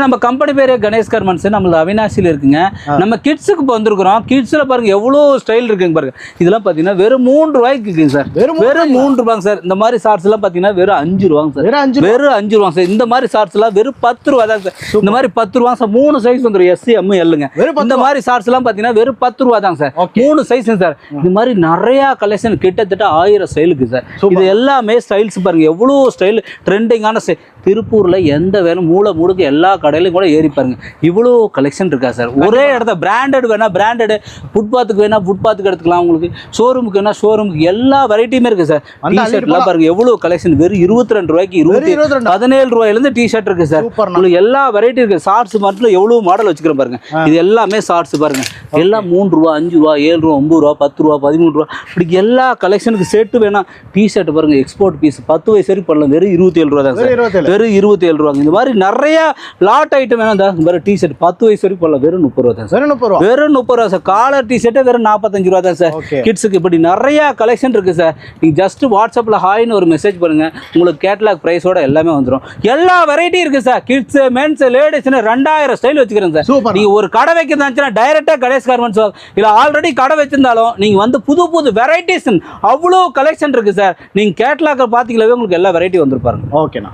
நம்ம கம்பெனி பேரே கணேஷ் கார்மெண்ட்ஸ் நம்ம அவினாசியில் இருக்குங்க. நம்ம கிட்ஸுக்கு இப்போ வந்திருக்கிறோம். கிட்ஸில் பாருங்க எவ்வளோ ஸ்டைல் இருக்குங்க பாருங்க. இதெல்லாம் பார்த்தீங்கன்னா வெறும் 3 ரூபாய்க்கு இருக்குங்க சார். வெறும் 3 ரூபாங்க சார். இந்த மாதிரி ஷார்ட்ஸ் எல்லாம் பார்த்தீங்கன்னா வெறும் 5 ரூபாங்க சார். வெறும் 5 ரூபாங்க சார். இந்த மாதிரி ஷார்ட்ஸ் எல்லாம் வெறும் 10 ரூபா தான் சார். இந்த மாதிரி 10 ரூபாங்க சார். 3 சைஸ் வந்துடும், எஸ் எம் எல்லுங்க. இந்த மாதிரி ஷார்ட்ஸ் எல்லாம் பார்த்தீங்கன்னா வெறும் 10 ரூபா தாங்க சார். 3 size sir. இந்த மாதிரி நிறைய கலெக்ஷன் கிட்டத்தட்ட 1000 ஸ்டைலுக்கு சார். இது எல்லாமே ஸ்டைல்ஸ் பாருங்க எவ்வளோ ஸ்டைல் ட்ரெண்டிங்கான ஸ்டைல். திருப்பூர்ல எந்த வேணும் மூளை முடுக்கு எல்லா கடையிலும் கூட ஏறி பாருங்க. இவ்வளோ கலெக்ஷன் இருக்கா சார். ஒரே இடத்த பிராண்டட் வேணா பிராண்டட், ஃபுட்பாத்துக்கு வேணா ஃபுட்பாத்துக்கு எடுத்துக்கலாம். உங்களுக்கு ஷோரூமுக்கு வேணா ஷோரூமுக்கு எல்லா வெரைட்டியுமே இருக்கு சார். டிஷர்ட்லாம் பாருங்க எவ்வளோ கலெக்ஷன். வெறும் 22 ரூபாய்க்கு 17 ரூபாயிலிருந்து டிஷர்ட் இருக்கு சார். உங்களுக்கு எல்லா வெரைட்டி இருக்கு. ஷார்ட்ஸ் மட்டும் எவ்வளோ மாடல் வச்சுக்கிறேன் பாருங்க. இது எல்லாமே ஷார்ட்ஸ் பாருங்க. எல்லாம் 3 ரூபா 5 ரூபா 7 ரூபா 9 ரூபா 10 ரூபா 13 ரூபா இப்படி எல்லா கலெக்ஷனுக்கு செட்டு வேணா. டிஷர்ட் பாருங்க எக்ஸ்போர்ட் பீஸ் 10 வயசு வரைக்கும் பண்ணலாம். வெறும் 27 ரூபா தான் சார். வெறும் 27 ரூபாங்க. இந்த மாதிரி நிறைய லாட் ஐட்டம் வேணும். வேற டிஷர்ட் 10 வயசு வரைக்கும் பண்ணலாம். வெறும் 30 ரூபா தான் சார். வெறும் 30 ரூபா சார். காலர் டிஷர்ட்டே வெறும் 45 ரூபா தான் சார். கிட்ஸுக்கு இப்படி நிறைய கலெக்ஷன் இருக்கு சார். நீங்க ஜஸ்ட் வாட்ஸ்அப்ல ஹாய்னு ஒரு மெசேஜ் பண்ணுங்க. உங்களுக்கு கேட்லாக் பிரைஸோட எல்லாமே வந்துடும். எல்லா வெரைட்டி இருக்கு சார். கிட்ஸ், மென்ஸ், லேடிஸ்னு 2000 ஸ்டைல் வச்சுக்கிறேன் சார். நீங்க ஒரு கடை வைக்கிறதா டைரக்டா கணேஷ் கார்மெண்ட்ஸ் இல்ல ஆல்ரெடி கடை வச்சிருந்தாலும் நீங்க வந்து புது புது வெரைட்டிஸ் அவ்வளோ கலெக்ஷன் இருக்கு சார். நீங்க கேட்லாக் பாத்தீங்களாவே உங்களுக்கு எல்லா வெரைட்டி வந்துருப்பாருங்க. ஓகேண்ணா.